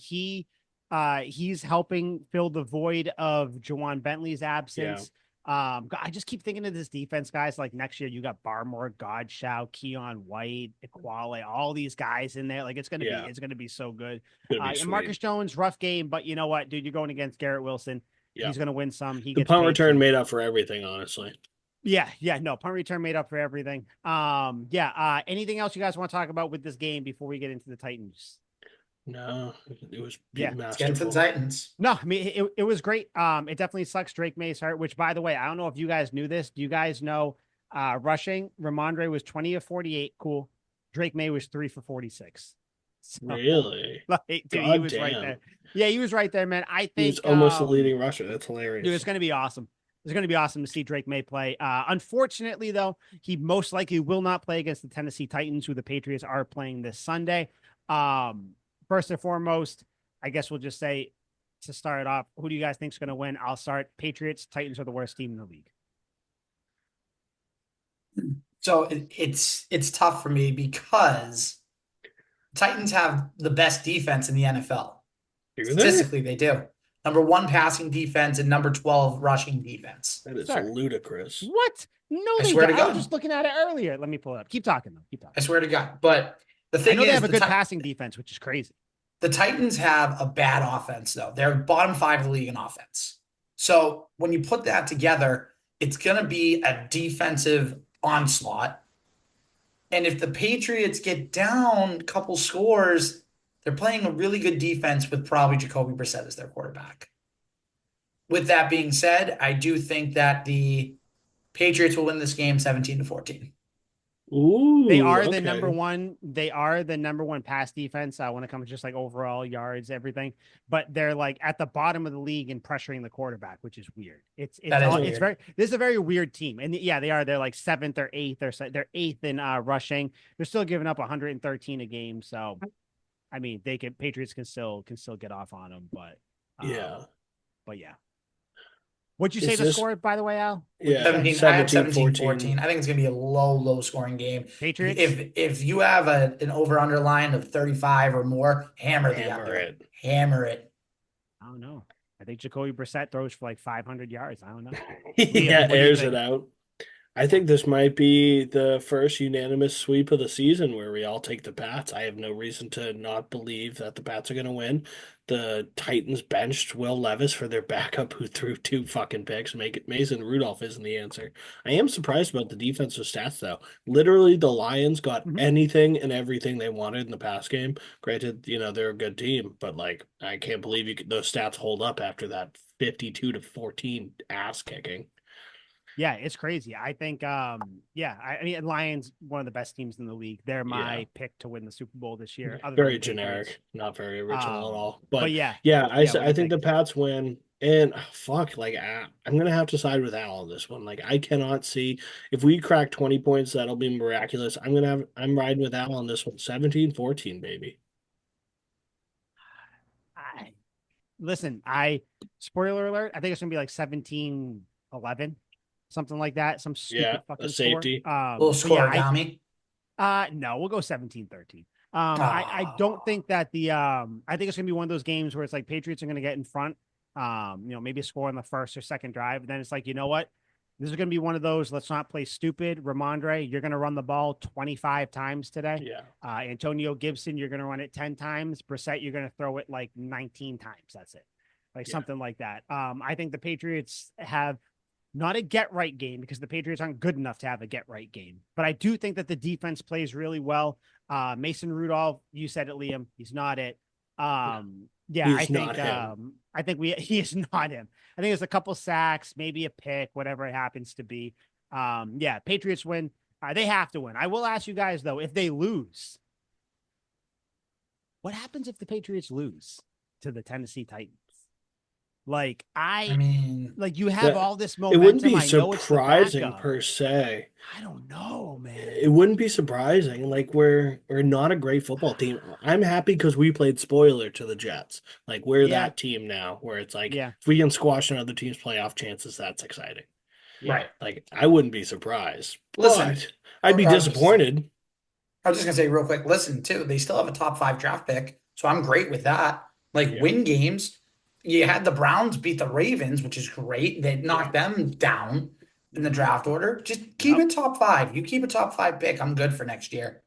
helping fill the void of Juwan Bentley's Yeah. absence. I just keep thinking of this defense, guys. Like next year, you got Barmore, Godshow, Keon White, Equale, all these guys in there. Like Yeah. it's gonna be so good. Gonna be And sweet. Marcus Jones, rough game, but you know what, dude, you're going against Garrett Wilson. Yeah. He's gonna win some. He The gets punt paid return too. made up for everything, honestly. Yeah, no, punt return made up for everything. Anything else you guys want to talk about with this game before we get into the Titans? No, it was Yeah. Let's get into the masterful. Titans. No, I mean it was great. It definitely sucks Drake Maye's heart, which by the way, I don't know if you guys knew this. Do you guys know rushing? Ramondre was 20 of 48. Cool. Drake Maye was 3 for 46. So, Really? like, dude, he God was right damn. there. Yeah, he was right there, man. I He was think almost the leading rusher. That's hilarious. dude, it's gonna be awesome. It's going to be awesome to see Drake Maye play. Unfortunately, though, he most likely will not play against the Tennessee Titans, who the Patriots are playing this Sunday. First and foremost, I guess we'll just say to start off, who do you guys think is going to win? I'll start. Patriots. Titans are the worst team in the league. So it's tough for me because Titans have the best defense in the NFL. Do they? Statistically, they do. Number 1 passing defense and number 12 rushing defense. That is Sir. ludicrous. What? No, I they swear don't. to I was God. just looking at it earlier. Let me pull it up. Keep talking, though. Keep talking. I swear to God. But the I thing know they is, have a good passing defense, which is crazy. the Titans have a bad offense, though. They're bottom 5 of the league in offense. So when you put that together, it's going to be a defensive onslaught. And if the Patriots get down a couple scores, they're playing a really good defense with probably Jacoby Brissett as their quarterback. With that being said, I do think that the Patriots will win this game 17-14. Ooh, They are the okay. number one. They are the number one pass defense when it comes to just like overall yards, everything. But they're like at the bottom of the league in pressuring the quarterback, which is weird. It's weird. very. This is a very weird team, and yeah, they are. They're like 7th or 8th, or they're 8th in rushing. They're still giving up 113 a game. So, I mean, Patriots can still get off on them, but Yeah. yeah. What'd you say the score, by the way, Al? Yeah, 17, I have 17-14. I think it's going to be a low scoring game. Patriots? If you have an over-under line of 35 or more, hammer the under. it. Hammer it. I don't know. I think Jacoby Brissett throws for like 500 yards. I don't know. Yeah, what do you airs think? it out. I think this might be the first unanimous sweep of the season where we all take the Pats. I have no reason to not believe that the Pats are going to win. The Titans benched Will Levis for their backup who threw 2 fucking picks. Mason Rudolph isn't the answer. I am surprised about the defensive stats, though. Literally, the Lions got anything and everything they wanted in the pass game. Granted, they're a good team, but like I can't believe those stats hold up after that 52-14 ass kicking. Yeah, it's crazy. I think, I mean, Lions, one of the best teams in the league. They're my pick to win the Super Bowl this year. Very generic, not very original at all. But yeah, I think the Pats win. And fuck, like I'm gonna have to side with Al on this one. Like I cannot see if we crack 20 points, that'll be miraculous. I'm riding with Al on this one. 17-14, baby. Listen, spoiler alert, I think it's gonna be like 17-11. Something like that. Some stupid fucking a safety. Little score-origami. No, we'll go 17-13. I don't think that I think it's gonna be one of those games where it's like Patriots are gonna get in front. Maybe a score on the first or second drive. And then it's like, you know what? This is gonna be one of those. Let's not play stupid. Ramondre, you're gonna run the ball 25 times today. Yeah. Antonio Gibson, you're gonna run it 10 times. Brissett, you're gonna throw it like 19 times. That's it. Like something like that. I think the Patriots have not a get-right game because the Patriots aren't good enough to have a get-right game. But I do think that the defense plays really well. Mason Rudolph, you said it, Liam. He's not it. I think he is not him. I think it's a couple sacks, maybe a pick, whatever it happens to be. Patriots win. They have to win. I will ask you guys, though, if they lose, what happens if the Patriots lose to the Tennessee Titans? Like I mean, like you have That all this it wouldn't momentum. be I know it's the surprising backup. per se. I don't know, man. It wouldn't be surprising. Like we're not a great football team. I'm happy because we played spoiler to the Jets. Like we're Yeah, that team now where it's like yeah, if we can squash another team's playoff chances, that's exciting. yeah. right. Like I wouldn't be surprised, Listen, but I'd be I was just disappointed. I was just gonna say real quick, listen, too, they still have a top five draft pick, so I'm great with that. Like Yeah. win games. You had the Browns beat the Ravens, which is great. They Yeah. knocked them down in the draft order. Just keep Yep. it top five. You keep a top five pick. I'm good for next year.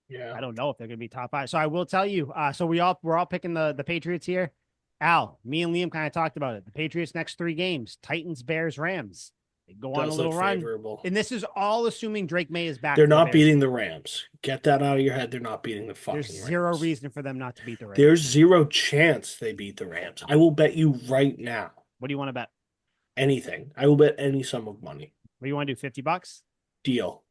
Yeah. I don't know if they're gonna be top five. So I will tell you. So we're all picking the Patriots here. Al, me and Liam kind of talked about it. The Patriots next 3 games: Titans, Bears, Rams. They go on a Does look little run, favorable. and this is all assuming Drake May is back They're for the not Bears beating game. the Rams. Get that out of your head. They're not beating the There's fucking zero Rams. reason for them not to beat the Rams. There's zero chance they beat the Rams. I will bet you right now What do you want to bet? anything. I will bet any sum of money. What do you want to do? $50? Deal.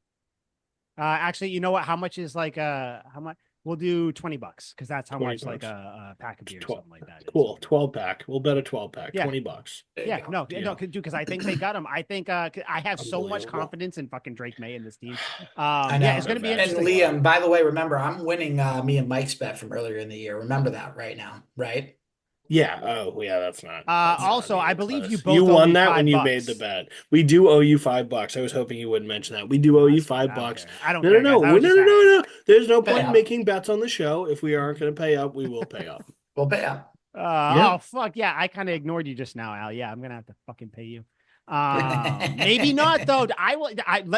Actually, you know what? How much is like how much? We'll do $20 because that's how 20 much like bucks. a pack of beer or 12. something like that is. Cool. 12 pack. We'll bet a 12 pack. Yeah. 20 bucks. There you Yeah, go. no, Deal. because I think they got him. I think I have so much Unbelievable. confidence in fucking Drake May in this team. I Yeah, know. it's gonna be And interesting. Liam, by the way, remember I'm winning me and Mike's bet from earlier in the year. Remember that right now, right? Yeah. Oh, yeah. That's not Also, I even believe you close. both You owe won me that five when you made the bucks. bet. We do owe you $5. I was hoping you wouldn't mention that. We do owe No, you it's fine. five I don't bucks. care. I don't No, no, care, no, guys. I no, was no, just no, asking. no. There's no Pay point in up. making bets on the show. If we aren't going to pay up, we will pay up. We'll pay up. Yeah. Oh fuck yeah! I kind of ignored you just now, Al. Yeah, I'm gonna have to fucking pay you. Maybe not though. I will.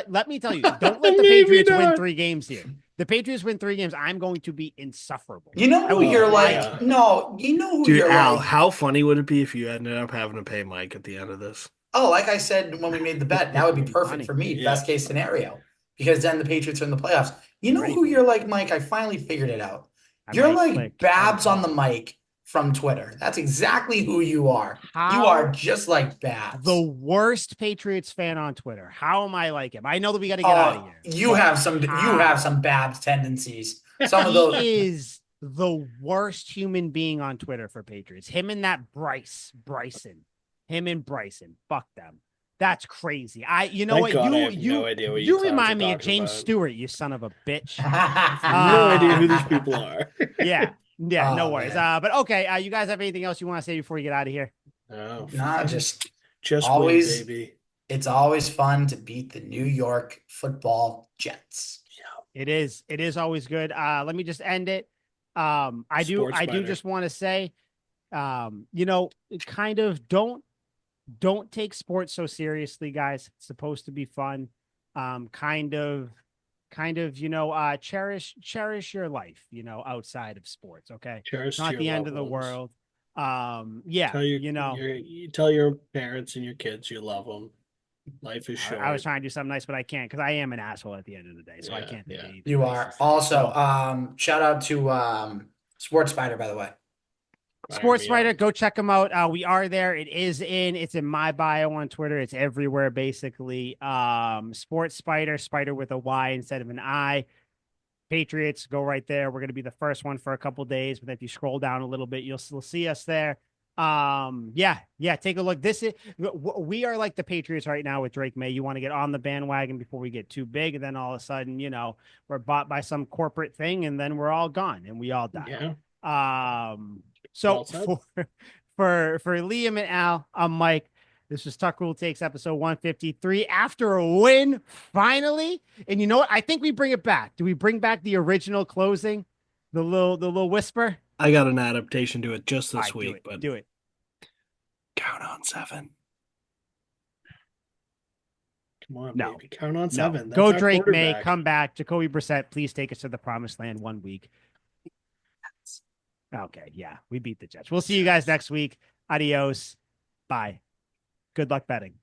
Let me tell you. Don't let the Maybe Patriots win not. 3 games here. The Patriots win 3 games. I'm going to be insufferable. You know I who will you're fly like? out yeah. there. No, you know who Dude, you're Al, like. how funny would it be if you ended up having to pay Mike at the end of this? Oh, like I said when we made the bet, that would be It'd be perfect funny. for me. Yeah. Best case scenario. Because then the Patriots are in the playoffs. You I'm know ready who for you're it. like, Mike? I finally figured it out. I You're might like click end Babs on the call. mic from Twitter. That's exactly who you are. You are How just like the Babs. worst Patriots fan on Twitter? How am I like him? I know that we got to get out of here, You but have some how? Babs tendencies. Some of those. He is the worst human being on Twitter for Patriots. Him and that Bryson. Him and Bryson. Fuck them. That's crazy. You know Thank what? God I You have no idea what you you clowns are remind me of talking James about. Stewart, you son of a bitch. No idea who these Uh, people are. yeah. Yeah, no Oh worries. man. But okay, you guys have anything else you want to say before we get out of here? Oh, Nah, fucking just win, always baby. it's always fun to beat the New York football Jets. It is. It is always good. Let me just end it. Sports I do Spider. just want to say, you know, kind of don't take sports so seriously, guys. It's supposed to be fun. Kind of, you know, cherish your life, you know, outside of sports. Okay. Cheers It's to not your the end loved of the ones. world. Yeah, you know, You tell your parents and your kids you love them. Life is short. I was trying to do something nice, but I can't because I am an asshole at the end of the day. So I Yeah, can't think yeah. of anything You nice are to say. also So, shout out to Sports Spider, by the way. Sports Fire me Writer, up. go check them out. We are there. It's in my bio on Twitter. It's everywhere basically. Sports Spider, Spider with a Y instead of an I. Patriots, go right there. We're going to be the first one for a couple days, but if you scroll down a little bit, you'll still see us there. Yeah, take a look. We are like the Patriots right now with Drake May. You want to get on the bandwagon before we get too big, and then all of a sudden, you know, we're bought by some corporate thing, and then we're all gone and we all die. Yeah. So Well said. for Liam and Al, I'm Mike. This was Tuck Rule Takes episode 153 after a win, finally. And you know what? I think we bring it back. Do we bring back the original closing? The little whisper? I got an adaptation to it just All this right, do week, it. but Do it. count on 7. Come on, No. baby. Count on No. 7. That's Go our Drake May, quarterback. come back. Jacoby Brissett, please take us to the promised land 1 week. Okay, yeah. We beat the Jets. We'll see you guys next week. Adios. Bye. Good luck betting.